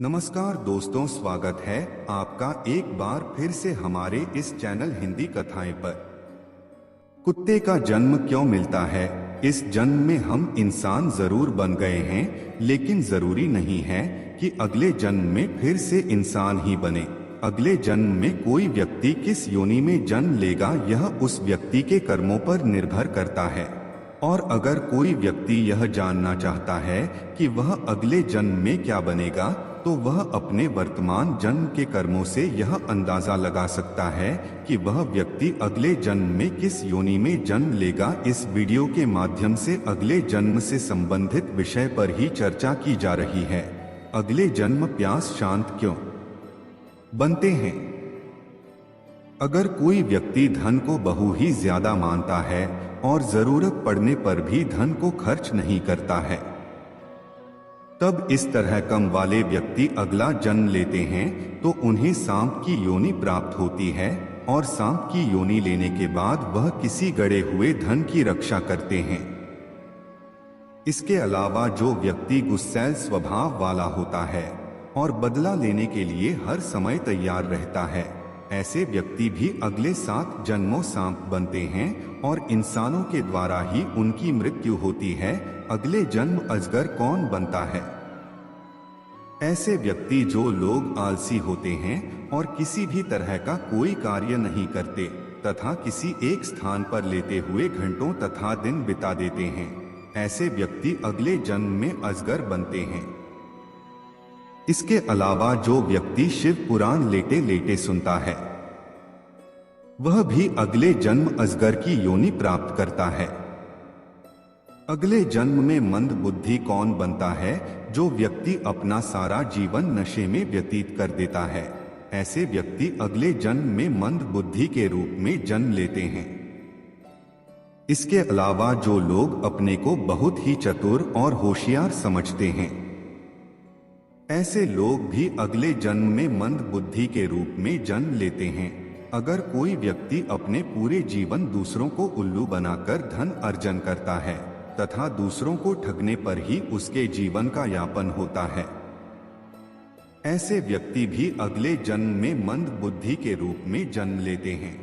नमस्कार दोस्तों, स्वागत है आपका एक बार फिर से हमारे इस चैनल हिंदी कथाएं पर। कुत्ते का जन्म क्यों मिलता है? इस जन्म में हम इंसान जरूर बन गए हैं, लेकिन जरूरी नहीं है कि अगले जन्म में फिर से इंसान ही बने। अगले जन्म में कोई व्यक्ति किस योनि में जन्म लेगा, यह उस व्यक्ति के कर्मों पर निर्भर करता है। और अगर कोई व्यक्ति यह जानना चाहता है कि वह अगले जन्म में क्या बनेगा, तो वह अपने वर्तमान जन्म के कर्मों से यह अंदाजा लगा सकता है कि वह व्यक्ति अगले जन्म में किस योनि में जन्म लेगा। इस वीडियो के माध्यम से अगले जन्म से संबंधित विषय पर ही चर्चा की जा रही है। अगले जन्म प्यास शांत क्यों बनते हैं? अगर कोई व्यक्ति धन को बहु ही ज्यादा मानता है और जरूरत पड़ने पर भी धन को खर्च नहीं करता है, तब इस तरह कम वाले व्यक्ति अगला जन्म लेते हैं तो उन्हें सांप की योनि प्राप्त होती है, और सांप की योनि लेने के बाद वह किसी गड़े हुए धन की रक्षा करते हैं। इसके अलावा जो व्यक्ति गुस्सैल स्वभाव वाला होता है और बदला लेने के लिए हर समय तैयार रहता है, ऐसे व्यक्ति भी अगले 7 जन्मों सांप बनते हैं और इंसानों के द्वारा ही उनकी मृत्यु होती है। अगले जन्म अजगर कौन बनता है? ऐसे व्यक्ति जो लोग आलसी होते हैं और किसी भी तरह का कोई कार्य नहीं करते तथा किसी एक स्थान पर लेटे हुए घंटों तथा दिन बिता देते हैं, ऐसे व्यक्ति अगले जन्म में अजगर बनते हैं। इसके अलावा जो व्यक्ति शिव पुराण लेटे लेटे सुनता है, वह भी अगले जन्म अजगर की योनि प्राप्त करता है। अगले जन्म में मंद बुद्धि कौन बनता है? जो व्यक्ति अपना सारा जीवन नशे में व्यतीत कर देता है, ऐसे व्यक्ति अगले जन्म में मंद बुद्धि के रूप में जन्म लेते हैं। इसके अलावा जो लोग अपने को बहुत ही चतुर और होशियार समझते हैं, ऐसे लोग भी अगले जन्म में मंद बुद्धि के रूप में जन्म लेते हैं। अगर कोई व्यक्ति अपने पूरे जीवन दूसरों को उल्लू बनाकर धन अर्जन करता है तथा दूसरों को ठगने पर ही उसके जीवन का यापन होता है, ऐसे व्यक्ति भी अगले जन्म में मंद बुद्धि के रूप में जन्म लेते हैं।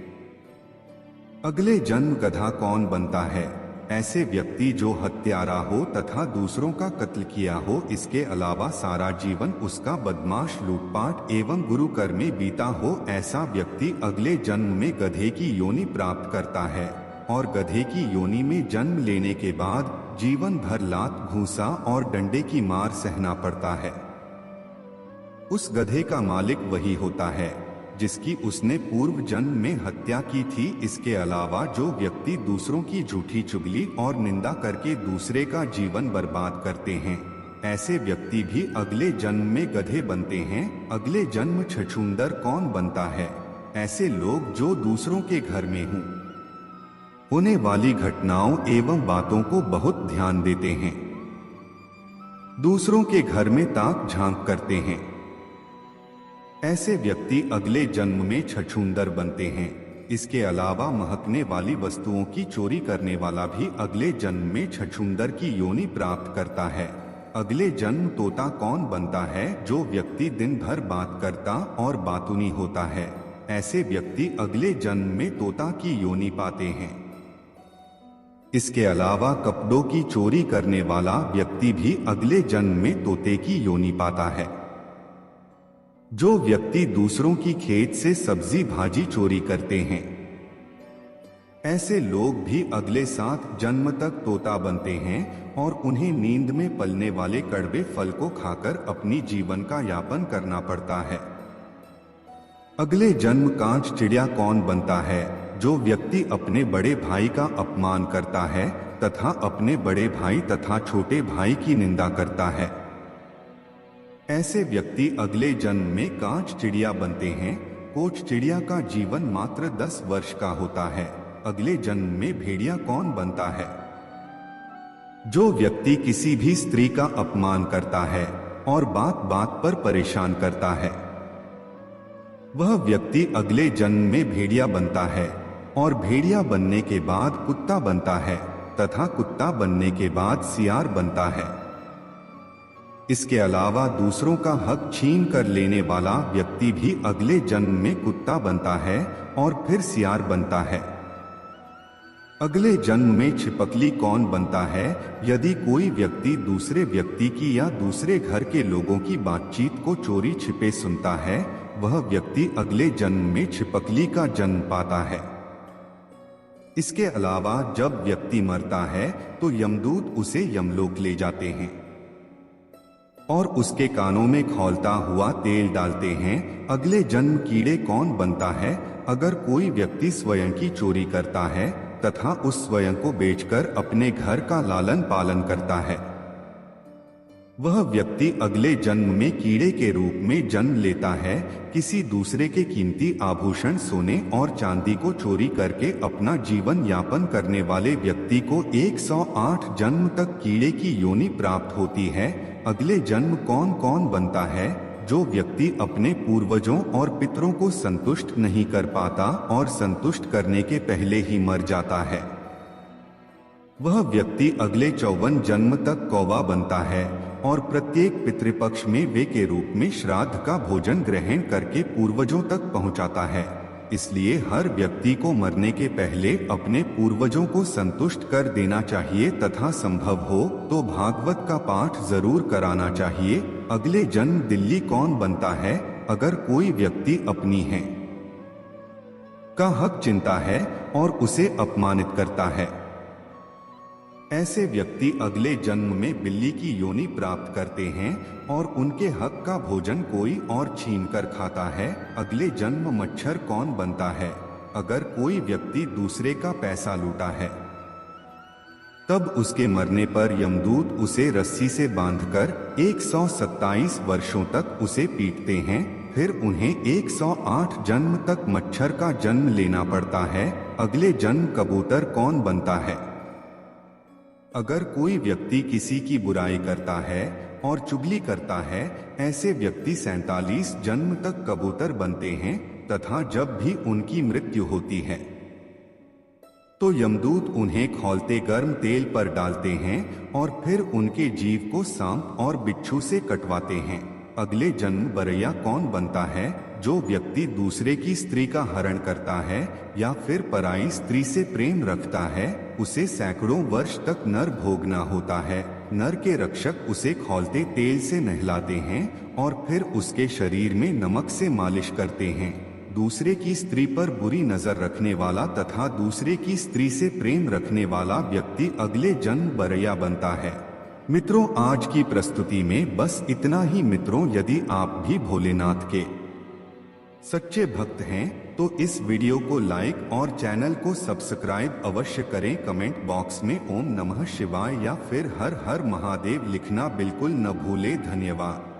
अगले जन्म गधा कौन बनता है? ऐसे व्यक्ति जो हत्यारा हो तथा दूसरों का कत्ल किया हो, इसके अलावा सारा जीवन उसका बदमाश, लूटपाट एवं गुरु कर में बीता हो, ऐसा व्यक्ति अगले जन्म में गधे की योनि प्राप्त करता है और गधे की योनि में जन्म लेने के बाद जीवन भर लात, घूंसा और डंडे की मार सहना पड़ता है। उस गधे का मालिक वही होता है जिसकी उसने पूर्व जन्म में हत्या की थी। इसके अलावा जो व्यक्ति दूसरों की झूठी चुगली और निंदा करके दूसरे का जीवन बर्बाद करते हैं, ऐसे व्यक्ति भी अगले जन्म में गधे बनते हैं। अगले जन्म छछूंदर कौन बनता है? ऐसे लोग जो दूसरों के घर में होने वाली घटनाओं एवं बातों को बहुत ध्यान देते हैं, दूसरों के घर में ताक झांक करते हैं, ऐसे व्यक्ति अगले जन्म में छछूंदर बनते हैं। इसके अलावा महकने वाली वस्तुओं की चोरी करने वाला भी अगले जन्म में छछूंदर की योनि प्राप्त करता है। अगले जन्म तोता कौन बनता है? जो व्यक्ति दिन भर बात करता और बातूनी होता है, ऐसे व्यक्ति अगले जन्म में तोता की योनि पाते हैं। इसके अलावा कपड़ों की चोरी करने वाला व्यक्ति भी अगले जन्म में तोते की योनि पाता है। जो व्यक्ति दूसरों की खेत से सब्जी भाजी चोरी करते हैं, ऐसे लोग भी अगले 7 जन्म तक तोता बनते हैं और उन्हें नींद में पलने वाले कड़वे फल को खाकर अपनी जीवन का यापन करना पड़ता है। अगले जन्म कांच चिड़िया कौन बनता है? जो व्यक्ति अपने बड़े भाई का अपमान करता है तथा अपने बड़े भाई तथा छोटे भाई की निंदा करता है, ऐसे व्यक्ति अगले जन्म में कांच चिड़िया बनते हैं। कोच चिड़िया का जीवन मात्र 10 वर्ष का होता है। अगले जन्म में भेड़िया कौन बनता है? जो व्यक्ति किसी भी स्त्री का अपमान करता है और बात बात पर परेशान करता है, वह व्यक्ति अगले जन्म में भेड़िया बनता है और भेड़िया बनने के बाद कुत्ता बनता है तथा कुत्ता बनने के बाद सियार बनता है। इसके अलावा दूसरों का हक छीन कर लेने वाला व्यक्ति भी अगले जन्म में कुत्ता बनता है और फिर सियार बनता है। अगले जन्म में छिपकली कौन बनता है? यदि कोई व्यक्ति दूसरे व्यक्ति की या दूसरे घर के लोगों की बातचीत को चोरी छिपे सुनता है, वह व्यक्ति अगले जन्म में छिपकली का जन्म पाता है। इसके अलावा जब व्यक्ति मरता है तो यमदूत उसे यमलोक ले जाते हैं और उसके कानों में खौलता हुआ तेल डालते हैं। अगले जन्म कीड़े कौन बनता है? अगर कोई व्यक्ति स्वयं की चोरी करता है तथा उस स्वयं को बेचकर अपने घर का लालन पालन करता है, वह व्यक्ति अगले जन्म में कीड़े के रूप में जन्म लेता है। किसी दूसरे के कीमती आभूषण, सोने और चांदी को चोरी करके अपना जीवन यापन करने वाले व्यक्ति को 108 जन्म तक कीड़े की योनि प्राप्त होती है। अगले जन्म कौन कौन बनता है? जो व्यक्ति अपने पूर्वजों और पितरों को संतुष्ट नहीं कर पाता और संतुष्ट करने के पहले ही मर जाता है, वह व्यक्ति अगले 54 जन्म तक कौवा बनता है और प्रत्येक पितृपक्ष में वे के रूप में श्राद्ध का भोजन ग्रहण करके पूर्वजों तक पहुंचाता है। इसलिए हर व्यक्ति को मरने के पहले अपने पूर्वजों को संतुष्ट कर देना चाहिए तथा संभव हो तो भागवत का पाठ जरूर कराना चाहिए। अगले जन्म दिल्ली कौन बनता है? अगर कोई व्यक्ति अपनी है का हक चिंता है और उसे अपमानित करता है, ऐसे व्यक्ति अगले जन्म में बिल्ली की योनि प्राप्त करते हैं और उनके हक का भोजन कोई और छीन कर खाता है। अगले जन्म मच्छर कौन बनता है? अगर कोई व्यक्ति दूसरे का पैसा लूटा है, तब उसके मरने पर यमदूत उसे रस्सी से बांधकर 127 वर्षों तक उसे पीटते हैं। फिर उन्हें 108 जन्म तक मच्छर का जन्म लेना पड़ता है। अगले जन्म कबूतर कौन बनता है? अगर कोई व्यक्ति किसी की बुराई करता है और चुगली करता है, ऐसे व्यक्ति 47 जन्म तक कबूतर बनते हैं तथा जब भी उनकी मृत्यु होती है तो यमदूत उन्हें खौलते गर्म तेल पर डालते हैं और फिर उनके जीव को सांप और बिच्छू से कटवाते हैं। अगले जन्म बरैया कौन बनता है? जो व्यक्ति दूसरे की स्त्री का हरण करता है या फिर पराई स्त्री से प्रेम रखता है, उसे सैकड़ों वर्ष तक नर भोगना होता है। नर के रक्षक उसे खौलते तेल से नहलाते हैं और फिर उसके शरीर में नमक से मालिश करते हैं। दूसरे की स्त्री पर बुरी नजर रखने वाला तथा दूसरे की स्त्री से प्रेम रखने वाला व्यक्ति अगले जन्म बरैया बनता है। मित्रों, आज की प्रस्तुति में बस इतना ही। मित्रों, यदि आप भी भोलेनाथ के सच्चे भक्त हैं तो इस वीडियो को लाइक और चैनल को सब्सक्राइब अवश्य करें। कमेंट बॉक्स में ओम नमः शिवाय या फिर हर हर महादेव लिखना बिल्कुल न भूलें। धन्यवाद।